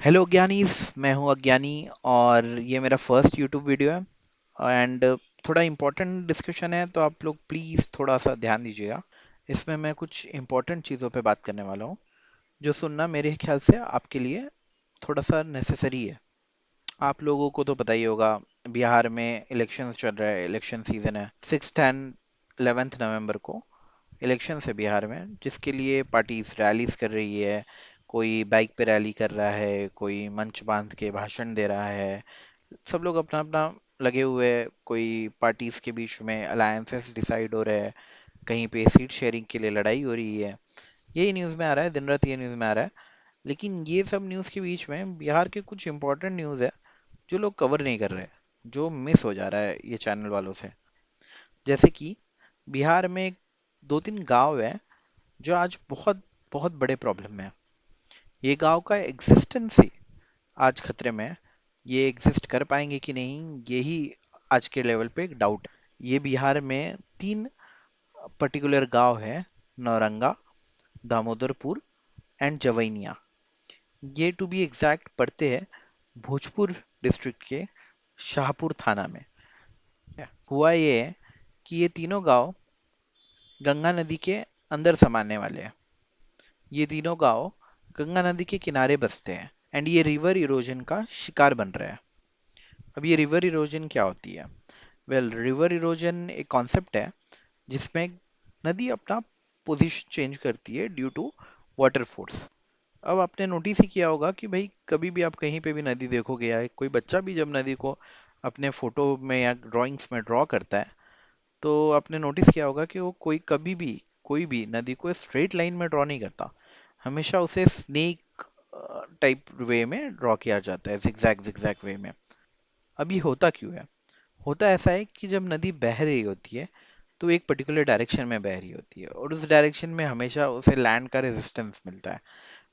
Hello अज्ञानीज। मैं हूं अज्ञानी और ये मेरा फर्स्ट यूट्यूब वीडियो है एंड थोड़ा इम्पोर्टेंट डिस्कशन है, तो आप लोग प्लीज़ थोड़ा सा ध्यान दीजिएगा। इसमें मैं कुछ इम्पोर्टेंट चीज़ों पे बात करने वाला हूँ जो सुनना मेरे ख्याल से आपके लिए थोड़ा सा नेसेसरी है। आप लोगों को तो पता ही होगा, बिहार में इलेक्शंस चल रहा है, इलेक्शन सीजन है। 6 एंड 11 नवंबर को इलेक्शन है बिहार में, जिसके लिए पार्टीज रैलीज कर रही है। कोई बाइक पे रैली कर रहा है, कोई मंच बांध के भाषण दे रहा है। सब लोग अपना अपना लगे हुए हैं। कोई पार्टीज के बीच में अलायंसेस डिसाइड हो रहे हैं, कहीं पे सीट शेयरिंग के लिए लड़ाई हो रही है। यही न्यूज़ में आ रहा है, दिन रात ये न्यूज़ में आ रहा है। लेकिन ये सब न्यूज़ के बीच में बिहार के कुछ इंपॉर्टेंट न्यूज़ है जो लोग कवर नहीं कर रहे, जो मिस हो जा रहा है ये चैनल वालों से। जैसे कि बिहार में दो तीन गांव है जो आज बहुत बहुत बड़े प्रॉब्लम में है। ये गांव का एग्जिस्टेंस ही आज खतरे में है। ये एग्जिस्ट कर पाएंगे कि नहीं, यही आज के लेवल पे एक डाउट है। ये बिहार में तीन पर्टिकुलर गांव है: नौरंगा, दामोदरपुर एंड जवैनिया। ये टू बी एग्जैक्ट पड़ते हैं भोजपुर डिस्ट्रिक्ट के शाहपुर थाना में। हुआ ये है कि ये तीनों गांव गंगा नदी के अंदर समाने वाले हैं। ये तीनों गांव गंगा नदी के किनारे बसते हैं एंड ये रिवर इरोजन का शिकार बन रहे हैं। अब ये रिवर इरोजन क्या होती है? रिवर इरोजन एक कॉन्सेप्ट है जिसमें नदी अपना पोजीशन चेंज करती है ड्यू टू वाटर फोर्स। अब आपने नोटिस ही किया होगा कि भाई कभी भी आप कहीं पे भी नदी देखोगे, या कोई बच्चा भी जब नदी को अपने फोटो में या ड्राइंग्स में ड्रॉ करता है, तो आपने नोटिस किया होगा कि वो कोई कभी भी कोई भी नदी को स्ट्रेट लाइन में ड्रॉ नहीं करता। हमेशा उसे स्नेक टाइप वे में ड्रॉ किया जाता है, जिगजैग जिगजैग वे में। अब ये होता क्यों है? होता ऐसा है कि जब नदी बह रही होती है तो एक पर्टिकुलर डायरेक्शन में बह रही होती है, और उस डायरेक्शन में हमेशा उसे लैंड का रेजिस्टेंस मिलता है।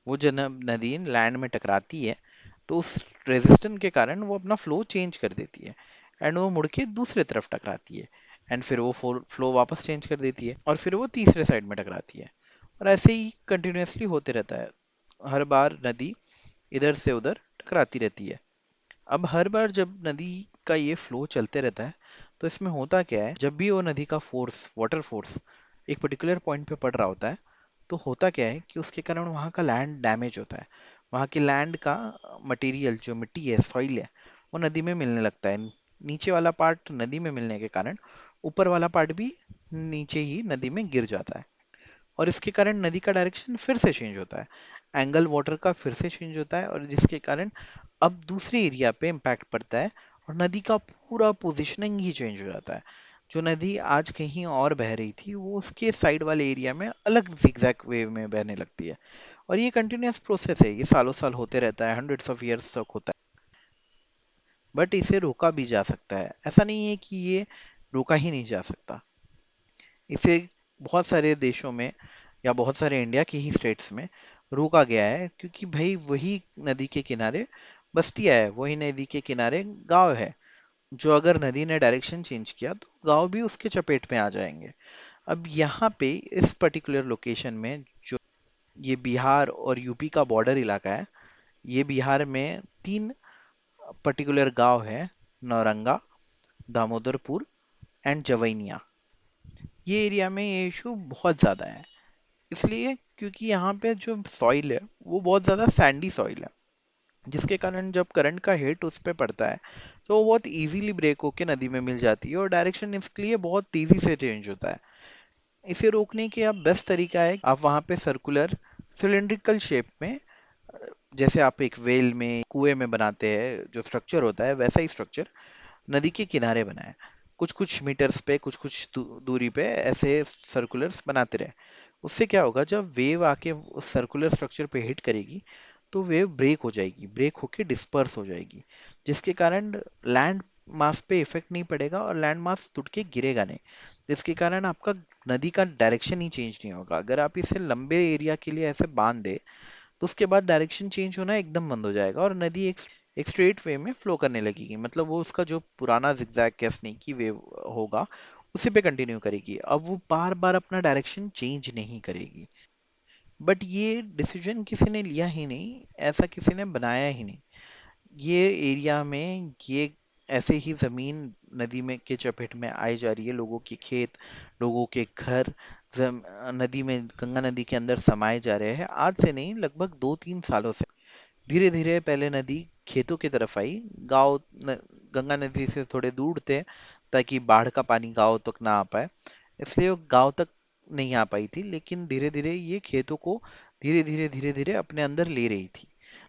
वो जब नदी लैंड में टकराती है तो उस रेजिस्टेंस के कारण वो अपना फ्लो चेंज कर देती है एंड वो मुड़ के दूसरे तरफ टकराती है एंड फिर वो फ्लो वापस चेंज कर देती है और फिर वो तीसरे साइड में टकराती है। और ऐसे ही कंटिन्यूअसली होते रहता है। हर बार नदी इधर से उधर टकराती रहती है। अब हर बार जब नदी का ये फ्लो चलते रहता है, तो इसमें होता क्या है, जब भी वो नदी का फोर्स, वाटर फोर्स, एक पर्टिकुलर पॉइंट पे पड़ रहा होता है, तो होता क्या है कि उसके कारण वहाँ का लैंड डैमेज होता है। वहाँ के लैंड का मटेरियल, जो मिट्टी है, सॉइल है, वो नदी में मिलने लगता है। नीचे वाला पार्ट नदी में मिलने के कारण ऊपर वाला पार्ट भी नीचे ही नदी में गिर जाता है, और इसके कारण नदी का डायरेक्शन फिर से चेंज होता है। एंगल वाटर का फिर से चेंज होता है, और जिसके कारण अब दूसरे एरिया पे इम्पैक्ट पड़ता है और नदी का पूरा पोजीशनिंग ही चेंज हो जाता है। जो नदी आज कहीं और बह रही थी, वो उसके साइड वाले एरिया में अलग जिगजैग वे में बहने लगती है। और ये कंटिन्यूअस प्रोसेस है, ये सालों साल होते रहता है, हंड्रेड्स ऑफ ईयर्स तक होता है। बट इसे रोका भी जा सकता है, ऐसा नहीं है कि ये रोका ही नहीं जा सकता। इसे बहुत सारे देशों में या बहुत सारे इंडिया के ही स्टेट्स में रोका गया है, क्योंकि भाई वही नदी के किनारे बस्तियां है, वही नदी के किनारे गांव है, जो अगर नदी ने डायरेक्शन चेंज किया तो गांव भी उसके चपेट में आ जाएंगे। अब यहाँ पे इस पर्टिकुलर लोकेशन में, जो ये बिहार और यूपी का बॉर्डर इलाका है, ये बिहार में तीन पर्टिकुलर गांव है: नौरंगा, दामोदरपुर एंड जवैनिया। ये एरिया में ये इशू बहुत ज़्यादा है, इसलिए क्योंकि यहाँ पे जो सॉइल है वो बहुत ज़्यादा सैंडी सॉइल है, जिसके कारण जब करंट का हिट उस पे पड़ता है तो वो बहुत इजीली ब्रेक होके नदी में मिल जाती है, और डायरेक्शन इसके लिए बहुत तेजी से चेंज होता है। इसे रोकने के अब बेस्ट तरीका है, आप वहाँ पे सर्कुलर सिलेंड्रिकल शेप में, जैसे आप एक वेल में, कुएं में बनाते हैं जो स्ट्रक्चर होता है, वैसा ही स्ट्रक्चर नदी के किनारे बनाए। कुछ कुछ मीटर्स पे, कुछ कुछ दूरी पे ऐसे सर्कुलर्स बनाते रहे। उससे क्या होगा, जब वेव आके उस सर्कुलर स्ट्रक्चर पे हिट करेगी तो वेव ब्रेक हो जाएगी, ब्रेक होके डिस्पर्स हो जाएगी, जिसके कारण लैंड मास पे इफेक्ट नहीं पड़ेगा और लैंड मास टूट के गिरेगा नहीं, जिसके कारण आपका नदी का डायरेक्शन ही चेंज नहीं होगा। अगर आप इसे लंबे एरिया के लिए ऐसे बांध दे, तो उसके बाद डायरेक्शन चेंज होना एकदम बंद हो जाएगा और नदी एक स्ट्रेट वे में फ्लो करने लगेगी। मतलब वो उसका जो पुराना जिगजैग या स्नेकी वे होगा, उसी पे कंटिन्यू करेगी। अब वो बार बार अपना डायरेक्शन चेंज नहीं करेगी। बट ये डिसीजन किसी ने लिया ही नहीं, ऐसा किसी ने बनाया ही नहीं। ये एरिया में ये ऐसे ही जमीन नदी में के चपेट में आई जा रही है, लोगों के खेत, लोगों के घर नदी में, गंगा नदी के अंदर समाये जा रहे हैं, आज से नहीं, लगभग 2-3 सालों से। धीरे धीरे पहले नदी खेतों की तरफ आई, गांव गंगा नदी से थोड़े दूर थे ताकि बाढ़ का पानी गांव तक ना आ पाए, इसलिए वो गांव तक नहीं आ पाई थी, लेकिन धीरे धीरे ये खेतों को धीरे धीरे अपने अंदर ले रही थी।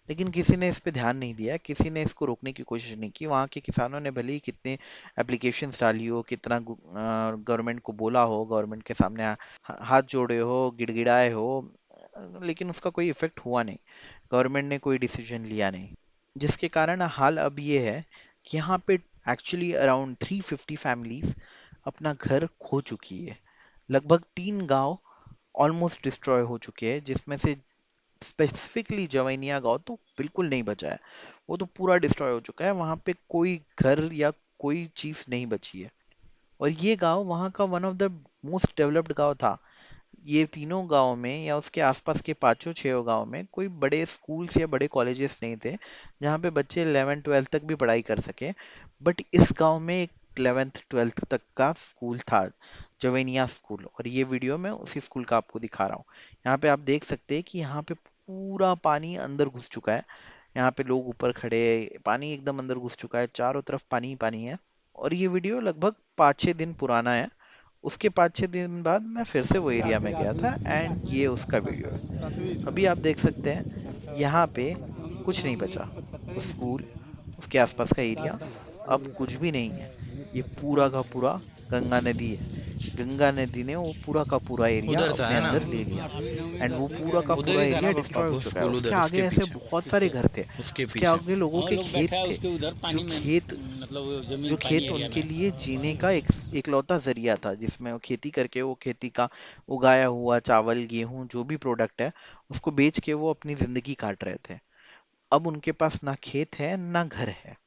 लेकिन किसी ने इस पे ध्यान नहीं दिया, किसी ने इसको रोकने की कोशिश नहीं की। वहाँ के किसानों ने भले ही कितने एप्लीकेशंस डाली हो, कितना गवर्नमेंट को बोला हो, गवर्नमेंट के सामने हाथ जोड़े हो, गिड़गिड़ाए हो, लेकिन उसका कोई इफेक्ट हुआ नहीं, गवर्नमेंट ने कोई डिसीजन लिया नहीं। जिसके कारण हाल अब ये है कि यहाँ पे एक्चुअली अराउंड 350 फैमिलीज अपना घर खो चुकी है। लगभग 3 गांव ऑलमोस्ट डिस्ट्रॉय हो चुके हैं, जिसमें से स्पेसिफिकली जवैनिया गांव तो बिल्कुल नहीं बचा है, वो तो पूरा डिस्ट्रॉय हो चुका है। वहां पे कोई घर या कोई चीज नहीं बची है। और ये गांव वहाँ का one of the most developed गांव था। ये तीनों गांव में या उसके आसपास के पांचों छह गांव में कोई बड़े स्कूल्स या बड़े कॉलेजेस नहीं थे जहाँ पे बच्चे 11th 12th तक भी पढ़ाई कर सके। बट इस गांव में एक 11th 12th तक का स्कूल था, जवेनिया स्कूल। और ये वीडियो में उसी स्कूल का आपको दिखा रहा हूँ। यहाँ पे आप देख सकते हैं कि यहाँ पे पूरा पानी अंदर घुस चुका है। यहाँ पे लोग ऊपर खड़े हैं, पानी एकदम अंदर घुस चुका है, चारों तरफ पानी ही पानी है। और ये वीडियो लगभग 5-6 दिन पुराना है। उसके 5-6 दिन बाद मैं फिर से वो एरिया में गया था एंड ये उसका वीडियो है। अभी आप देख सकते हैं यहाँ पे कुछ नहीं बचा। वो स्कूल, उसके आसपास का एरिया, अब कुछ भी नहीं है। ये पूरा का पूरा गंगा नदी है। गंगा नदी ने वो पूरा का पूरा एरिया उधर सा अपने है ना। अंदर ले लिया एंड वो पूरा का उधर पूरा ही था एरिया ना पापा डिस्ट्रॉय हो को चुका है। स्कूल, उसके उधर आगे उसके ऐसे पीछे। बहुत सारे घर थे, उसके उसके पीछे आगे लोगों और के लोग खेत बैठा है थे, उसके उधर जो पानी में, खेत मतलब जो जमीन पानी खेत एरिया उनके में। लिए जीने का एक इकलौता जरिया था, जिसमें वो खेती करके वो खेती का उगाया हुआ चावल, गेहूं, जो भी प्रोडक्ट है, उसको बेच के वो अपनी जिंदगी काट रहे थे। अब उनके पास ना खेत है ना घर है।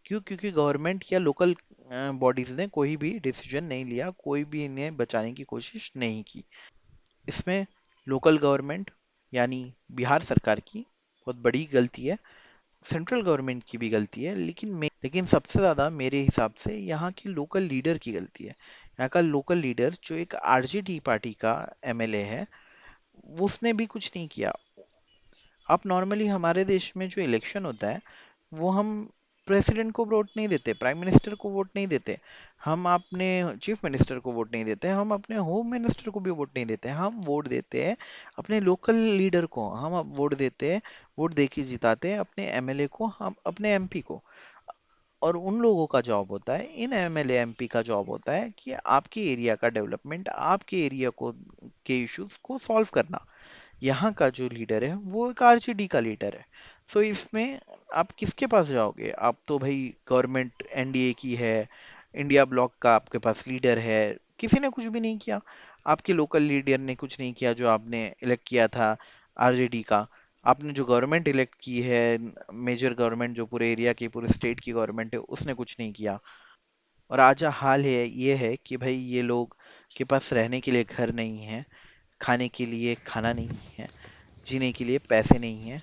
क्यों? क्योंकि गवर्नमेंट या लोकल बॉडीज ने कोई भी डिसीजन नहीं लिया, कोई भी इन्हें बचाने की कोशिश नहीं की। इसमें लोकल गवर्नमेंट यानी बिहार सरकार की बहुत बड़ी गलती है, सेंट्रल गवर्नमेंट की भी गलती है, लेकिन सबसे ज़्यादा मेरे हिसाब से यहाँ के लोकल लीडर की गलती है। यहाँ का लोकल लीडर जो एक आरजेडी पार्टी का एमएलए है, वो उसने भी कुछ नहीं किया। आप नॉर्मली हमारे देश में जो इलेक्शन होता है, वो हम प्रेसिडेंट को वोट नहीं देते, प्राइम मिनिस्टर को वोट नहीं देते, हम अपने चीफ मिनिस्टर को वोट नहीं देते, हम अपने होम मिनिस्टर को भी वोट नहीं देते, हम वोट देते हैं अपने लोकल लीडर को, हम वोट देते हैं, वोट दे के जिताते हैं अपने एमएलए को, हम अपने एमपी को। और उन लोगों का जॉब होता है, इन एमएलए एमपी का जॉब होता है कि आपके एरिया का डेवलपमेंट, आपके एरिया को के इश्यूज को सॉल्व करना। यहाँ का जो लीडर है वो एक आरजेडी का लीडर है। सो इसमें आप किसके पास जाओगे? आप तो भाई गवर्नमेंट एनडीए की है, इंडिया ब्लॉक का आपके पास लीडर है, किसी ने कुछ भी नहीं किया। आपके लोकल लीडर ने कुछ नहीं किया जो आपने इलेक्ट किया था आरजेडी का। आपने जो गवर्नमेंट इलेक्ट की है, मेजर गवर्नमेंट जो पूरे एरिया की, पूरे स्टेट की गवर्नमेंट है, उसने कुछ नहीं किया। और आज हाल है ये है कि भाई ये लोग के पास रहने के लिए घर नहीं है, खाने के लिए खाना नहीं है, जीने के लिए पैसे नहीं है।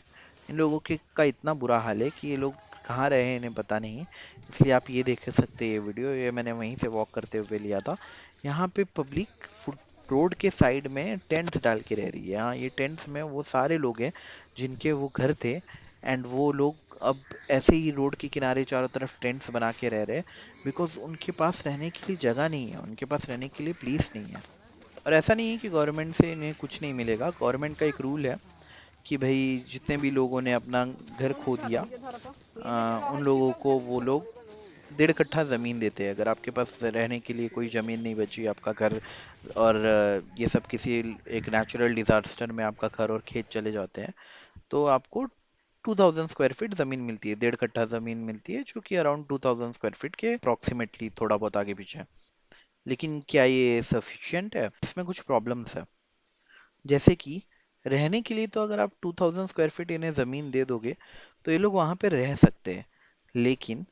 इन लोगों के का इतना बुरा हाल है कि ये लोग कहाँ रहे हैं इन्हें पता नहीं है। इसलिए आप ये देख सकते हैं, ये वीडियो ये मैंने वहीं से वॉक करते हुए लिया था। यहाँ पे पब्लिक फुट रोड के साइड में टेंट्स डाल के रह रही है। हाँ, ये टेंट्स में वो सारे लोग हैं जिनके वो घर थे एंड वो लोग अब ऐसे ही रोड के किनारे चारों तरफ टेंट्स बना के रह रहे हैं, बिकॉज उनके पास रहने के लिए जगह नहीं है, उनके पास रहने के लिए प्लेस नहीं है। और ऐसा नहीं है कि गवर्नमेंट से इन्हें कुछ नहीं मिलेगा। गवर्नमेंट का एक रूल है कि भाई जितने भी लोगों ने अपना घर खो दिया, उन लोगों को वो लोग 1.5 कट्ठा जमीन देते हैं। अगर आपके पास रहने के लिए कोई जमीन नहीं बची, आपका घर और ये सब किसी एक नेचुरल डिजास्टर में आपका घर और खेत चले जाते हैं, तो आपको 2000 स्क्वायर फीट जमीन मिलती है, 1.5 कट्ठा जमीन मिलती है, जो कि अराउंड 2000 स्क्वायर फीट के अप्रोक्सीमेटली, थोड़ा बहुत आगे पीछे है। लेकिन क्या ये सफिशिएंट है? इसमें कुछ प्रॉब्लम्स है। जैसे कि रहने के लिए तो अगर आप 2000 स्क्वायर फीट इन्हें ज़मीन दे दोगे तो ये लोग वहाँ पे रह सकते हैं, लेकिन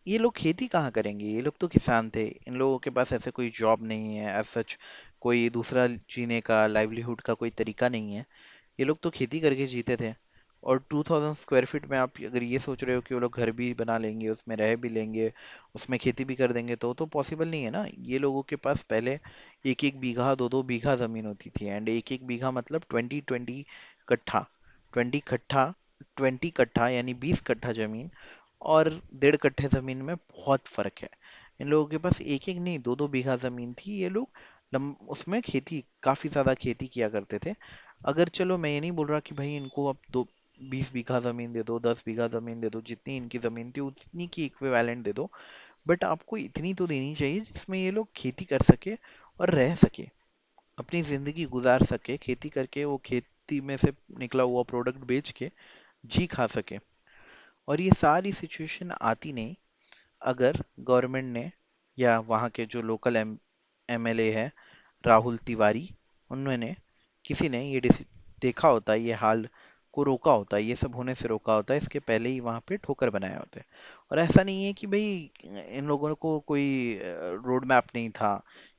ये लोग खेती कहाँ करेंगे? ये लोग तो किसान थे। इन लोगों के पास ऐसे कोई जॉब नहीं है एज सच, कोई दूसरा जीने का लाइवलीहुड का कोई तरीका नहीं है। ये लोग तो खेती करके जीते थे। और 2000 स्क्वायर फीट में आप अगर ये सोच रहे हो कि वो लोग घर भी बना लेंगे, उसमें रह भी लेंगे, उसमें खेती भी कर देंगे, तो पॉसिबल नहीं है ना। ये लोगों के पास पहले एक एक बीघा, दो दो बीघा जमीन होती थी। एंड एक एक बीघा मतलब 20 कट्ठा, 20 कट्ठा, 20 कट्ठा यानी 20 कट्ठा जमीन और 1.5 कट्ठे जमीन में बहुत फर्क है। इन लोगों के पास एक एक नहीं, दो दो बीघा जमीन थी। ये लोग उसमें खेती, काफी ज्यादा खेती किया करते थे। अगर चलो मैं ये नहीं बोल रहा कि भाई इनको अब दो 20 बीघा जमीन दे दो, 10 बीघा जमीन दे दो, जितनी इनकी जमीन थी उतनी की इक्विवेलेंट दे दो, बट आपको इतनी तो देनी चाहिए जिसमें ये लोग खेती कर सके और रह सके, अपनी जिंदगी गुजार सके, खेती करके वो खेती में से निकला हुआ प्रोडक्ट बेच के जी खा सके। और ये सारी सिचुएशन आती नहीं अगर गवर्नमेंट ने या वहाँ के जो लोकल एमएलए है राहुल तिवारी, उन्होंने, किसी ने ये देखा होता, ये हाल को रोका होता, ये सब होने से रोका होता, इसके पहले ही वहां पे ठोकर बनाए होते। और ऐसा नहीं है कि भाई इन लोगों को कोई रोड मैप नहीं था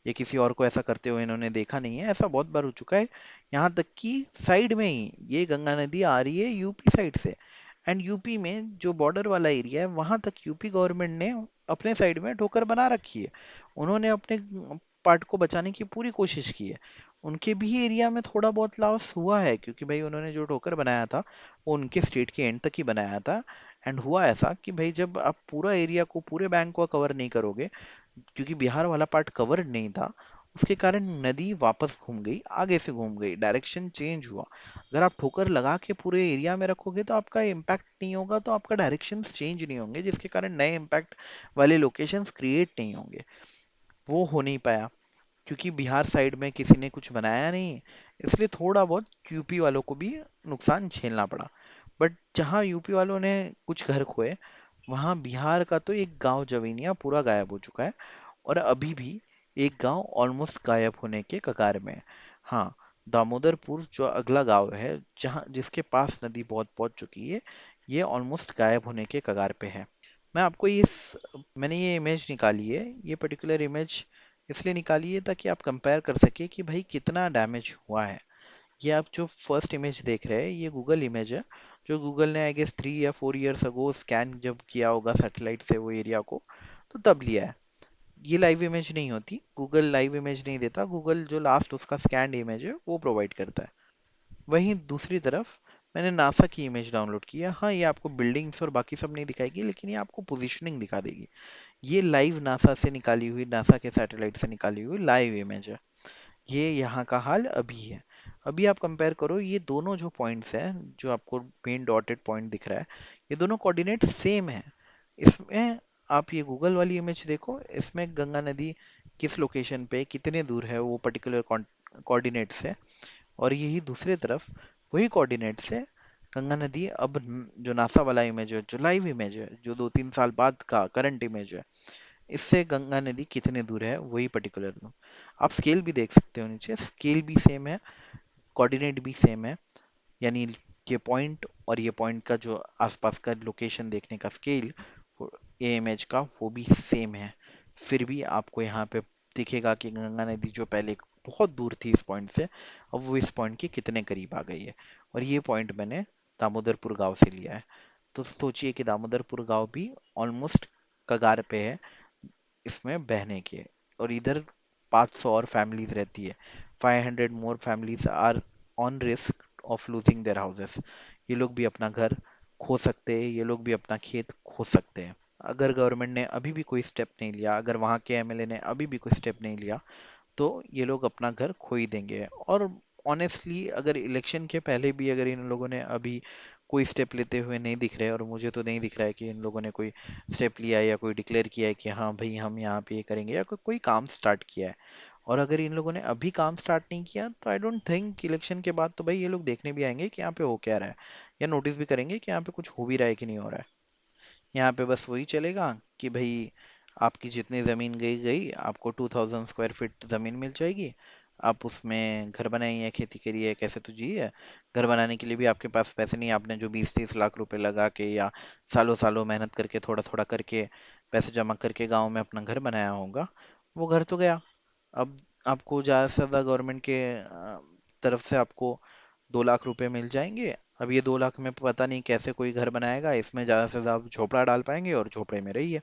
या किसी और को ऐसा करते हुए इन्होंने देखा नहीं है। ऐसा बहुत बार हो चुका है। यहाँ तक कि साइड में ही ये गंगा नदी आ रही है यूपी साइड से, एंड यूपी में जो बॉर्डर वाला एरिया है वहां तक यूपी गवर्नमेंट ने अपने साइड में ठोकर बना रखी है। उन्होंने अपने पार्ट को बचाने की पूरी कोशिश की है। उनके भी एरिया में थोड़ा बहुत लॉस हुआ है क्योंकि भाई उन्होंने जो ठोकर बनाया था वो उनके स्टेट के एंड तक ही बनाया था। एंड हुआ ऐसा कि भाई जब आप पूरा एरिया को, पूरे बैंक को कवर नहीं करोगे, क्योंकि बिहार वाला पार्ट कवर नहीं था, उसके कारण नदी वापस घूम गई, आगे से घूम गई, डायरेक्शन चेंज हुआ। अगर आप ठोकर लगा के पूरे एरिया में रखोगे तो आपका इम्पैक्ट नहीं होगा, तो आपका डायरेक्शन चेंज नहीं होंगे, जिसके कारण नए इम्पैक्ट वाले लोकेशंस क्रिएट नहीं होंगे। वो हो नहीं पाया क्योंकि बिहार साइड में किसी ने कुछ बनाया नहीं, इसलिए थोड़ा बहुत यूपी वालों को भी नुकसान झेलना पड़ा। बट जहाँ यूपी वालों ने कुछ घर खोए, वहाँ बिहार का तो एक गांव जमीनिया पूरा गायब हो चुका है। और अभी भी एक गांव ऑलमोस्ट गायब होने के कगार में है। हाँ, दामोदरपुर जो अगला गांव है जहाँ जिसके पास नदी बहुत पहुंच चुकी है, ये ऑलमोस्ट गायब होने के कगार पे है। मैं आपको मैंने ये इमेज निकाली है, ये पर्टिकुलर इमेज इसलिए निकाली है ताकि आप कंपेयर कर सके कि भाई कितना डैमेज हुआ है। ये आप जो फर्स्ट इमेज देख रहे हैं ये गूगल इमेज है, जो गूगल ने आई गेस 3 या 4 ईयर्स अगो स्कैन जब किया होगा सैटेलाइट से वो एरिया को, तो तब लिया है। ये लाइव इमेज नहीं होती, गूगल लाइव इमेज नहीं देता, गूगल जो लास्ट उसका स्कैन्ड इमेज है वो प्रोवाइड करता है। वहीं दूसरी तरफ मैंने नासा की इमेज डाउनलोड की है। हाँ, ये आपको बिल्डिंग्स और बाकी सब नहीं दिखाएगी, लेकिन ये आपको पोजीशनिंग दिखा देगी। ये लाइव नासा से निकाली हुई, नासा के सैटेलाइट से निकाली हुई लाइव इमेज है। ये यहाँ का हाल अभी है। अभी आप कंपेयर करो, ये दोनों जो पॉइंट्स हैं, जो आपको मेन डॉटेड पॉइंट दिख रहा है, ये दोनों कोऑर्डिनेट सेम है। इसमें आप ये गूगल वाली इमेज देखो, इसमें गंगा नदी किस लोकेशन पे कितने दूर है वो पर्टिकुलर कोऑर्डिनेट से, और यही दूसरे तरफ वही कोऑर्डिनेट से गंगा नदी अब जो नासा वाला इमेज है, जो लाइव इमेज है, जो 2-3 साल बाद का करंट इमेज है, इससे गंगा नदी कितने दूर है वही पर्टिकुलर। आप स्केल भी देख सकते हो, नीचे स्केल भी सेम है, कोऑर्डिनेट भी सेम है, यानी ये पॉइंट और ये पॉइंट का जो आसपास का लोकेशन देखने का स्केल, ये इमेज का वो भी सेम है। फिर भी आपको यहाँ पे दिखेगा कि गंगा नदी जो पहले बहुत दूर थी इस पॉइंट से, अब वो इस पॉइंट के कितने करीब आ गई है। और ये पॉइंट मैंने दामोदरपुर गांव से लिया है। तो सोचिए कि दामोदरपुर गांव भी ऑलमोस्ट कगार पे है इसमें बहने के, और इधर 500 और फैमिलीज रहती है। 500 more families are on risk of losing their houses. ये लोग भी अपना घर खो सकते हैं, ये लोग भी अपना खेत खो सकते हैं। अगर गवर्नमेंट ने अभी भी कोई स्टेप नहीं लिया, अगर वहाँ के एमएलए ने अभी भी कोई स्टेप नहीं लिया, तो ये लोग अपना घर खो ही देंगे। और ऑनेस्टली अगर इलेक्शन के पहले भी अगर इन लोगों ने अभी कोई स्टेप लेते हुए नहीं दिख रहे, और मुझे तो नहीं दिख रहा है कि इन लोगों ने कोई स्टेप लिया है या कोई डिक्लेयर किया है कि हाँ भाई हम यहाँ पे ये करेंगे, या कोई काम स्टार्ट किया है, और अगर इन लोगों ने अभी काम स्टार्ट नहीं किया, तो आई डोंट थिंक इलेक्शन के बाद तो भाई ये लोग देखने भी आएंगे कि यहाँ पे हो क्या रहा है, या नोटिस भी करेंगे कि यहाँ पे कुछ हो भी रहा है कि नहीं हो रहा है। यहाँ पे बस वही चलेगा कि भाई आपकी जितनी ज़मीन गई गई, आपको 2000 स्क्वायर फीट ज़मीन मिल जाएगी, आप उसमें घर बनाइए या खेती करिए, कैसे तो जिए। घर बनाने के लिए भी आपके पास पैसे नहीं, आपने जो 20-30 लाख रुपए लगा के या सालों सालों मेहनत करके थोड़ा थोड़ा करके पैसे जमा करके गांव में अपना घर बनाया होगा, वो घर तो गया। अब आपको ज़्यादा से ज़्यादा गवर्नमेंट के तरफ से आपको 2 लाख रुपए मिल जाएंगे। अब ये 2 लाख में पता नहीं कैसे कोई घर बनाएगा, इसमें ज़्यादा से ज़्यादा आप झोपड़ा डाल पाएंगे और झोपड़े में रहिए।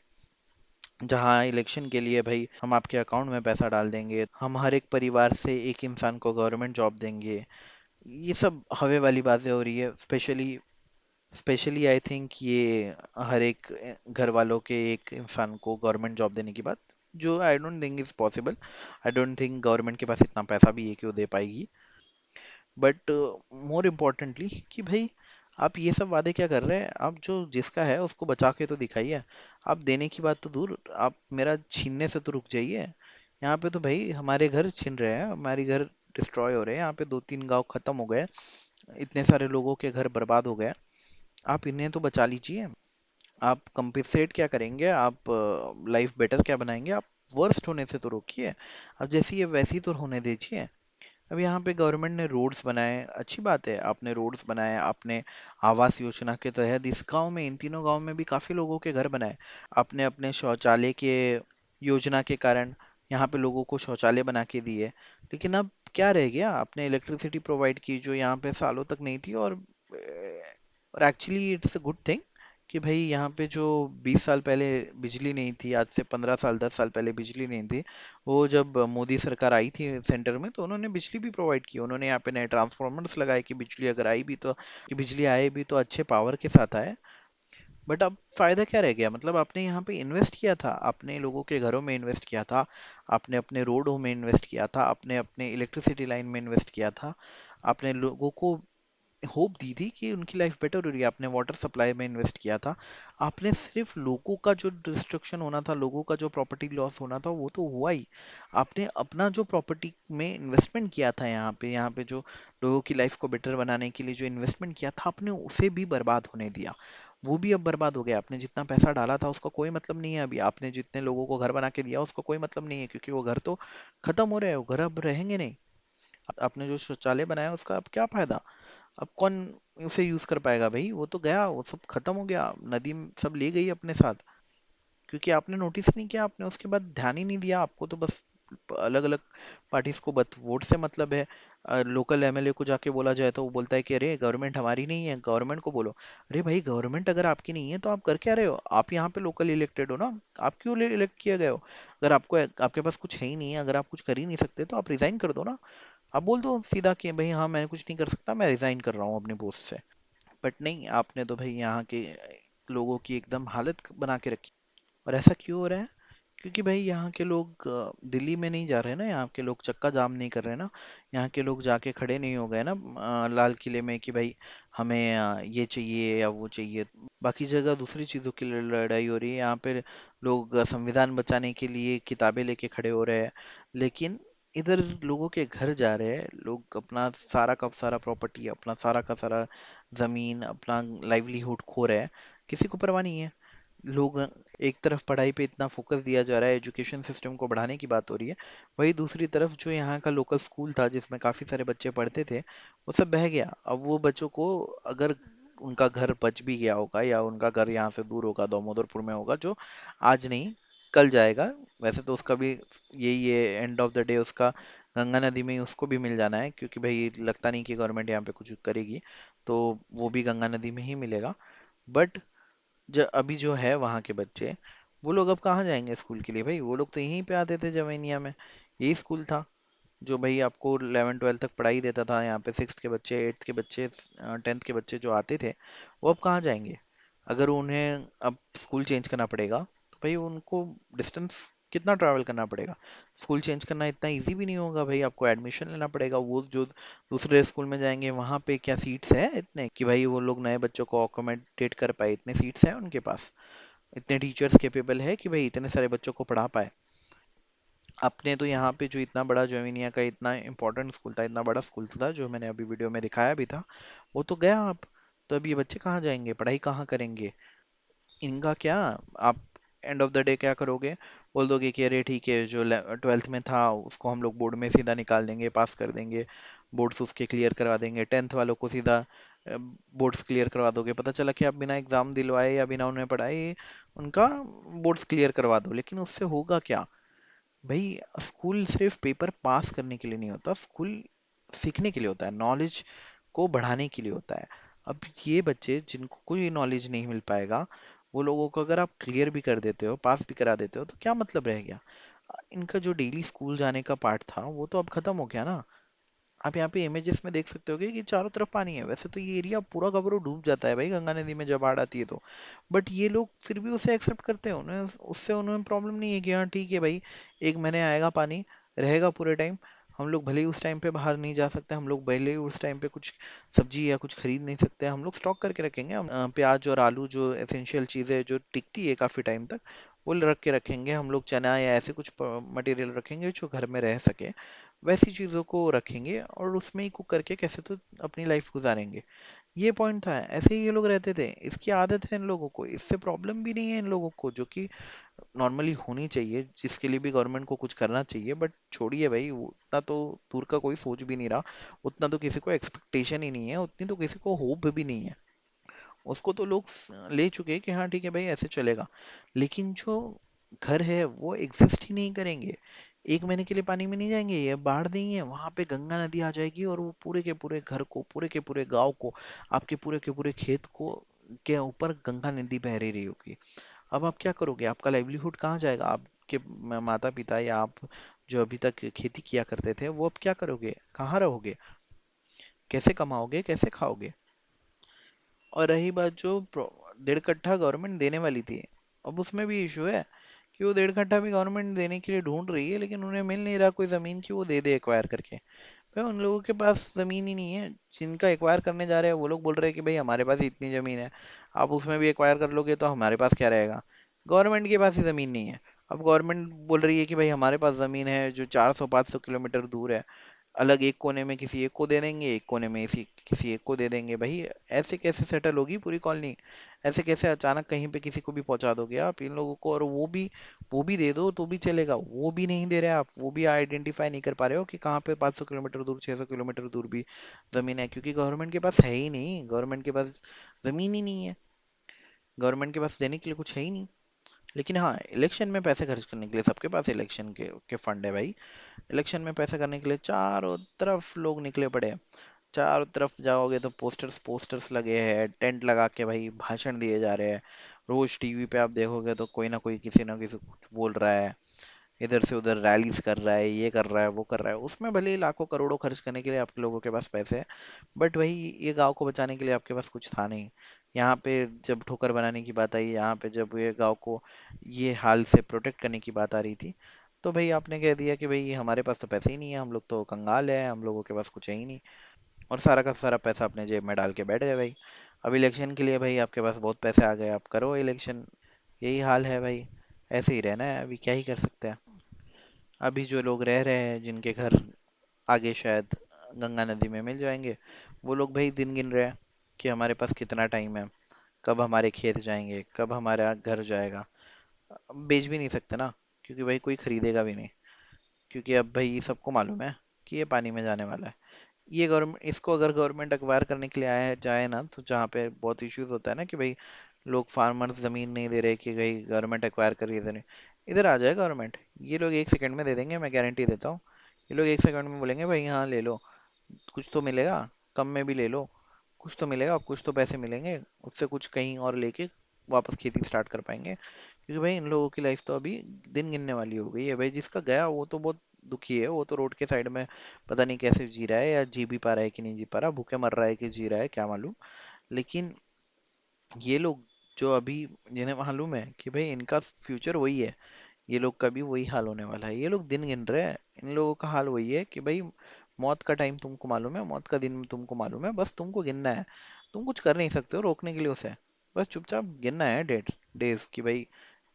जहाँ इलेक्शन के लिए भाई हम आपके अकाउंट में पैसा डाल देंगे, हम हर एक परिवार से एक इंसान को गवर्नमेंट जॉब देंगे, ये सब हवा वाली बातें हो रही है। स्पेशली स्पेशली आई थिंक ये हर एक घर वालों के एक इंसान को गवर्नमेंट जॉब देने की बात, जो I don't think is possible. I don't think government के पास इतना पैसा भी है कि वो दे पाएगी। बट मोर इम्पोर्टेंटली कि भाई आप ये सब वादे क्या कर रहे हैं, आप जो जिसका है उसको बचा के तो दिखाइए। आप देने की बात तो दूर, आप मेरा छीनने से तो रुक जाइए। यहाँ पे तो भाई हमारे घर छीन रहे हैं, हमारे घर डिस्ट्रॉय हो रहे हैं, यहाँ पे 2-3 गांव खत्म हो गए, इतने सारे लोगों के घर बर्बाद हो गए। आप इन्हें तो बचा लीजिए। आप कंपनसेट क्या करेंगे, आप लाइफ बेटर क्या बनाएंगे, आप वर्स्ट होने से तो रोकिए। अब जैसी है वैसी तो होने दीजिए। अब यहाँ पे गवर्नमेंट ने रोड्स बनाए, अच्छी बात है, आपने रोड्स बनाए, आपने आवास योजना के तहत इस गांव में, इन तीनों गांव में भी काफी लोगों के घर बनाए। आपने अपने शौचालय के योजना के कारण यहाँ पे लोगों को शौचालय बना के दिए। लेकिन अब क्या रह गया, आपने इलेक्ट्रिसिटी प्रोवाइड की जो यहाँ पे सालों तक नहीं थी। और actually it's a good thing कि भाई यहाँ पे जो 20 साल पहले बिजली नहीं थी, आज से 15 साल 10 साल पहले बिजली नहीं थी, वो जब मोदी सरकार आई थी सेंटर में तो उन्होंने बिजली भी प्रोवाइड की। उन्होंने यहाँ पे नए ट्रांसफॉर्मर्स लगाए कि बिजली अगर आई भी तो, कि बिजली आए भी तो अच्छे पावर के साथ आए। बट अब फायदा क्या रह गया, मतलब आपने यहाँ पे इन्वेस्ट किया था, आपने लोगों के घरों में इन्वेस्ट किया था, आपने अपने रोडों में इन्वेस्ट किया था, आपने अपने इलेक्ट्रिसिटी लाइन में इन्वेस्ट किया था, आपने लोगों को होप दी थी कि उनकी लाइफ बेटर हो रही है, आपने वाटर सप्लाई में इन्वेस्ट किया था। आपने सिर्फ लोगों का जो डिस्ट्रक्शन होना था, लोगों का जो प्रॉपर्टी लॉस होना था वो तो हुआ ही। आपने अपना जो प्रॉपर्टी में इन्वेस्टमेंट किया था, यहाँ पे जो लोगों की लाइफ को बेटर बनाने के लिए जो इन्वेस्टमेंट किया था, आपने उसे भी बर्बाद होने दिया। वो भी अब बर्बाद हो गया। आपने जितना पैसा डाला था उसका कोई मतलब नहीं है अभी, आपने जितने लोगों को घर बना के दिया उसका कोई मतलब नहीं है, क्योंकि वो घर तो खत्म हो रहे हैं, वो घर अब रहेंगे नहीं। आपने जो शौचालय बनाया उसका अब क्या फायदा, अब कौन उसे यूज कर पाएगा भाई, वो तो गया, वो सब खत्म हो गया, नदी सब ले गई अपने साथ। क्योंकि आपने नोटिस नहीं किया, आपने उसके बाद ध्यान ही नहीं दिया, आपको तो बस अलग अलग पार्टीज को बस वोट से मतलब है। लोकल एमएलए को जाके बोला जाए तो वो बोलता है कि अरे गवर्नमेंट हमारी नहीं है, गवर्नमेंट को बोलो। अरे भाई गवर्नमेंट अगर आपकी नहीं है तो आप कर क्या रहे हो, आप यहाँ पे लोकल इलेक्टेड हो ना, आप क्यों इलेक्ट किए गए हो। अगर आपको आपके पास कुछ है ही नहीं है, अगर आप कुछ कर ही नहीं सकते तो आप रिजाइन कर दो ना। आप बोल दो सीधा कि भाई हाँ मैं कुछ नहीं कर सकता, मैं रिजाइन कर रहा हूँ अपनी पोस्ट से। बट नहीं, आपने तो भाई यहाँ के लोगों की एकदम हालत बना के रखी। और ऐसा क्यों हो रहा है, क्योंकि भाई यहाँ के लोग दिल्ली में नहीं जा रहे ना, यहाँ के लोग चक्का जाम नहीं कर रहे ना, यहाँ के लोग जाके खड़े नहीं हो गए ना लाल किले में कि भाई हमें ये चाहिए या वो चाहिए। बाकी जगह दूसरी चीज़ों की लड़ाई हो रही है, यहाँ पे लोग संविधान बचाने के लिए किताबें लेके खड़े हो रहे हैं। लेकिन इधर लोगों के घर जा रहे हैं लोग, अपना सारा का सारा प्रॉपर्टी, अपना सारा का सारा जमीन, अपना लाइवलीहुड खो रहे हैं, किसी को परवाह नहीं है। लोग एक तरफ पढ़ाई पे इतना फोकस दिया जा रहा है, एजुकेशन सिस्टम को बढ़ाने की बात हो रही है, वही दूसरी तरफ जो यहाँ का लोकल स्कूल था जिसमें काफी सारे बच्चे पढ़ते थे, वो सब बह गया। अब वो बच्चों को, अगर उनका घर बच भी गया होगा या उनका घर यहाँ से दूर होगा, दामोदरपुर में होगा, जो आज नहीं कल जाएगा, वैसे तो उसका भी यही है, एंड ऑफ द डे उसका गंगा नदी में ही उसको भी मिल जाना है, क्योंकि भाई लगता नहीं कि गवर्नमेंट यहाँ पे कुछ करेगी, तो वो भी गंगा नदी में ही मिलेगा। बट जो अभी जो है वहाँ के बच्चे, वो लोग अब कहाँ जाएंगे स्कूल के लिए भाई, वो लोग तो यहीं पे आते थे जवेनिया में, यही स्कूल था जो भाई आपको 11 12 तक पढ़ाई देता था। यहाँ पे 6th के बच्चे, 8th के बच्चे, 10th के बच्चे जो आते थे, वो अब कहाँ जाएंगे। अगर उन्हें अब स्कूल चेंज करना पड़ेगा तो भाई उनको डिस्टेंस कितना ट्रैवल करना पड़ेगा। स्कूल चेंज करना इतना इजी भी नहीं होगा भाई, आपको एडमिशन लेना पड़ेगा। वो जो दूसरे स्कूल में जाएंगे वहाँ पे क्या सीट्स है इतने कि भाई वो लोग नए बच्चों को अकोमोडेट कर पाए, इतने सीट्स हैं उनके पास, इतने टीचर्स कैपेबल है कि भाई इतने सारे बच्चों को पढ़ा पाए। अपने तो यहाँ पे जो इतना बड़ा जोमिनिया का इतना इंपॉर्टेंट स्कूल था, इतना बड़ा स्कूल था जो मैंने अभी वीडियो में दिखाया भी था, वो तो गया अब। तो अब ये बच्चे कहाँ जाएंगे, पढ़ाई कहाँ करेंगे, इनका क्या। आप एंड ऑफ द डे क्या करोगे, बोल दोगे कि अरे ठीक है, जो 12th में था उसको हम लोग बोर्ड में सीधा निकाल देंगे, पास कर देंगे, बोर्ड्स उसके क्लियर करवा देंगे, 10th वालों को सीधा बोर्ड्स क्लियर करवा दोगे। पता चला कि आप बिना एग्जाम दिलवाए या बिना उन्हें पढ़ाए उनका बोर्ड्स क्लियर करवा दो, लेकिन उससे होगा क्या? भाई, स्कूल सिर्फ पेपर पास करने के लिए नहीं होता, स्कूल सीखने के लिए होता है, नॉलेज को बढ़ाने के लिए होता है। अब ये बच्चे जिनको कोई नॉलेज नहीं मिल पाएगा, वो लोगों को अगर आप क्लियर भी कर देते हो, पास भी करा देते हो, तो क्या मतलब रह गया? इनका जो डेली स्कूल जाने का पार्ट था वो तो अब खत्म हो गया ना। आप यहाँ पे इमेजेस में देख सकते होगे कि चारों तरफ पानी है। वैसे तो ये एरिया पूरा का पूरा डूब जाता है भाई गंगा नदी में जब बाढ़ आती है तो, बट ये लोग फिर भी उसे एक्सेप्ट करते हैं, उन्हें उससे उन्हें प्रॉब्लम नहीं है कि हाँ ठीक है भाई, 1 महीने आएगा पानी, रहेगा पूरे टाइम। हम लोग भले ही उस टाइम पे बाहर नहीं जा सकते, हम लोग भले ही उस टाइम पे कुछ सब्जी या कुछ खरीद नहीं सकते, हम लोग स्टॉक करके रखेंगे। हम प्याज और आलू जो एसेंशियल चीज़ें जो टिकती है काफ़ी टाइम तक, वो रख के रखेंगे। हम लोग चना या ऐसे कुछ मटेरियल रखेंगे जो घर में रह सके, वैसी चीज़ों को रखेंगे और उसमें ही कुक करके कैसे तो अपनी लाइफ गुजारेंगे। ये पॉइंट था, ऐसे ही ये लोग रहते थे, इसकी आदत है इन लोगों को, इससे प्रॉब्लम भी नहीं है इन लोगों को, जो कि नॉर्मली होनी चाहिए, जिसके लिए भी गवर्नमेंट को कुछ करना चाहिए। बट छोड़िए भाई, उतना तो दूर का कोई सोच भी नहीं रहा, उतना तो किसी को एक्सपेक्टेशन ही नहीं है, उतनी तो किसी को होप भी नहीं है। उसको तो लोग ले चुके हैं कि हाँ ठीक है भाई ऐसे चलेगा, लेकिन जो घर है वो एग्जिस्ट ही नहीं करेंगे। 1 महीने के लिए पानी में नहीं जाएंगे, ये बाढ़ नहीं है, वहां पे गंगा नदी आ जाएगी और वो पूरे के पूरे घर को, पूरे के पूरे गांव को, आपके पूरे के पूरे खेत को के ऊपर गंगा नदी बह रही होगी। अब आप क्या करोगे? आपका लाइवलीहुड कहाँ जाएगा? आपके माता पिता या आप जो अभी तक खेती किया करते थे, वो अब क्या करोगे? कहाँ रहोगे? कैसे कमाओगे? कैसे खाओगे? और रही बात जो 1.5 कट्ठा गवर्नमेंट देने वाली थी, अब उसमें भी इशू है कि वो 1.5 कट्ठा भी गवर्नमेंट देने के लिए ढूंढ रही है, लेकिन उन्हें मिल नहीं रहा कोई जमीन की वो दे दे एक्वायर करके। भाई उन लोगों के पास जमीन ही नहीं है, जिनका एक्वायर करने जा रहे हैं वो लोग बोल रहे हैं कि भाई हमारे पास ही इतनी जमीन है, आप उसमें भी एक्वायर कर लोगे तो हमारे पास क्या रहेगा? गवर्नमेंट के पास ही जमीन नहीं है। अब गवर्नमेंट बोल रही है कि भाई हमारे पास जमीन है जो 400-500 किलोमीटर दूर है, अलग एक कोने में किसी एक को दे देंगे, एक कोने में इसी किसी एक को दे देंगे। भाई ऐसे कैसे सेटल होगी पूरी कॉलोनी? ऐसे कैसे अचानक कहीं पे किसी को भी पहुंचा दोगे आप इन लोगों को? और वो भी दे दो तो भी चलेगा, वो भी नहीं दे रहे आप, वो भी आइडेंटिफाई नहीं कर पा रहे हो कि कहाँ पे 500 किलोमीटर दूर, 600 किलोमीटर दूर भी जमीन है, क्योंकि गवर्नमेंट के पास है ही नहीं, गवर्नमेंट के पास जमीन ही नहीं है, गवर्नमेंट के पास देने के लिए कुछ है ही नहीं। लेकिन हाँ, इलेक्शन में पैसे खर्च करने के लिए सबके पास इलेक्शन के फंड है भाई। इलेक्शन में पैसा करने के लिए चारों तरफ लोग निकले पड़े हैं। चारों तरफ जाओगे तो पोस्टर्स पोस्टर्स लगे हैं, टेंट लगा के भाई भाषण दिए जा रहे हैं। रोज टीवी पे आप देखोगे तो कोई ना किसी कुछ बोल रहा है, इधर से उधर रैलीज कर रहा है, ये कर रहा है, वो कर रहा है। उसमें भले ही लाखों करोड़ों खर्च करने के लिए आप लोगों के पास पैसे हैं, बट वही, ये गांव को बचाने के लिए आपके पास कुछ था नहीं। यहाँ पे जब ठोकर बनाने की बात आई, यहाँ पे जब ये गांव को ये हाल से प्रोटेक्ट करने की बात आ रही थी, तो भाई आपने कह दिया कि भाई हमारे पास तो पैसे ही नहीं है, हम लोग तो कंगाल है, हम लोगों के पास कुछ है ही नहीं। और सारा का सारा पैसा अपने जेब में डाल के बैठ गए भाई। अब इलेक्शन के लिए भाई आपके पास बहुत पैसे आ गए, आप करो इलेक्शन। यही हाल है भाई, ऐसे ही रहना है, अभी क्या ही कर सकते हैं। अभी जो लोग रह रहे हैं, जिनके घर आगे शायद गंगा नदी में मिल जाएंगे, वो लोग भाई दिन गिन रहे हैं कि हमारे पास कितना टाइम है, कब हमारे खेत जाएंगे, कब हमारा घर जाएगा। अब बेच भी नहीं सकते ना, क्योंकि भाई कोई खरीदेगा भी नहीं, क्योंकि अब भाई सबको मालूम है कि ये पानी में जाने वाला है। ये गवर्नमेंट, इसको अगर गवर्नमेंट अक्वायर करने के लिए आया जाए ना, तो जहाँ पे बहुत इश्यूज होता है ना कि भाई लोग फार्मर्स जमीन नहीं दे रहे कि भाई गवर्नमेंट एक्वायर कर रही है, इधर इधर आ जाए गवर्नमेंट, ये लोग 1 सेकंड में दे देंगे, मैं गारंटी देता हूँ। ये लोग 1 सेकंड में बोलेंगे भाई हाँ ले लो, कुछ तो मिलेगा, कम में भी ले लो, कुछ तो मिलेगा, कुछ तो पैसे मिलेंगे, उससे कुछ कहीं और लेके वापस खेती स्टार्ट कर पाएंगे। क्योंकि भाई इन लोगों की लाइफ तो अभी दिन गिनने वाली हो गई है भाई। जिसका गया वो तो बहुत दुखी है, वो तो रोड के साइड में पता नहीं कैसे जी रहा है, या जी भी पा रहा है कि नहीं जी पा रहा, भूखे मर रहा है कि जी रहा है क्या मालूम। लेकिन ये लोग जो अभी, जिन्हें मालूम है कि भाई इनका फ्यूचर वही है, ये लोग का भी वही हाल होने वाला है, ये लोग दिन गिन रहे हैं। इन लोगों का हाल वही है कि भाई मौत का टाइम तुमको मालूम है, मौत का दिन तुमको मालूम है, बस तुमको गिनना है। तुम कुछ कर नहीं सकते हो रोकने के लिए उसे, बस चुपचाप गिनना है डेज कि भाई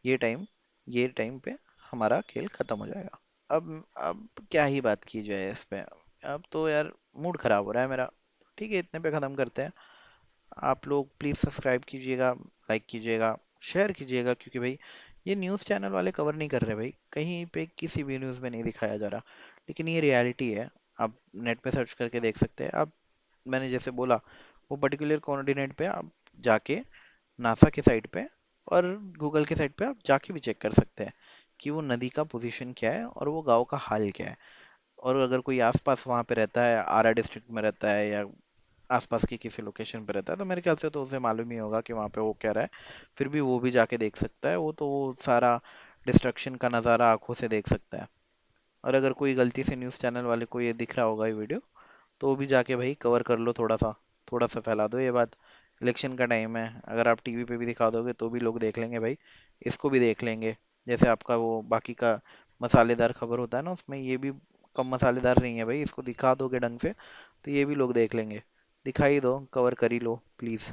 ये टाइम पे हमारा खेल खत्म हो जाएगा। अब क्या ही बात की जाए इस पे। अब तो यार मूड खराब हो रहा है मेरा। ठीक है, इतने पे खत्म करते हैं। आप लोग प्लीज़ सब्सक्राइब कीजिएगा, लाइक कीजिएगा, शेयर कीजिएगा, क्योंकि भाई ये न्यूज़ चैनल वाले कवर नहीं कर रहे भाई, कहीं पे किसी भी न्यूज़ में नहीं दिखाया जा रहा, लेकिन ये रियलिटी है। आप नेट पे सर्च करके देख सकते हैं। आप, मैंने जैसे बोला, वो पर्टिकुलर कोऑर्डिनेट पे आप जाके नासा के साइट पे और गूगल के साइट पे आप जाके भी चेक कर सकते हैं कि वो नदी का पोजीशन क्या है और वो गांव का हाल क्या है। और अगर कोई आसपास वहाँ पे रहता है, आरा डिस्ट्रिक्ट में रहता है या आसपास की किसी लोकेशन पे रहता है, तो मेरे ख्याल से तो उसे मालूम ही होगा कि वहाँ पे वो क्या रहा है। फिर भी वो भी जाके देख सकता है, वो तो वो सारा डिस्ट्रक्शन का नज़ारा आंखों से देख सकता है। और अगर कोई गलती से न्यूज़ चैनल वाले को ये दिख रहा होगा ये वीडियो, तो वो भी जाके भाई कवर कर लो, थोड़ा सा फैला दो ये बात। इलेक्शन का टाइम है, अगर आप टीवी पे भी दिखा दोगे तो भी लोग देख लेंगे भाई, इसको भी देख लेंगे। जैसे आपका वो बाकी का मसालेदार खबर होता है ना, उसमें ये भी कम मसालेदार नहीं है भाई, इसको दिखा दोगे ढंग से तो ये भी लोग देख लेंगे। दिखाई दो, कवर कर ही लो प्लीज़।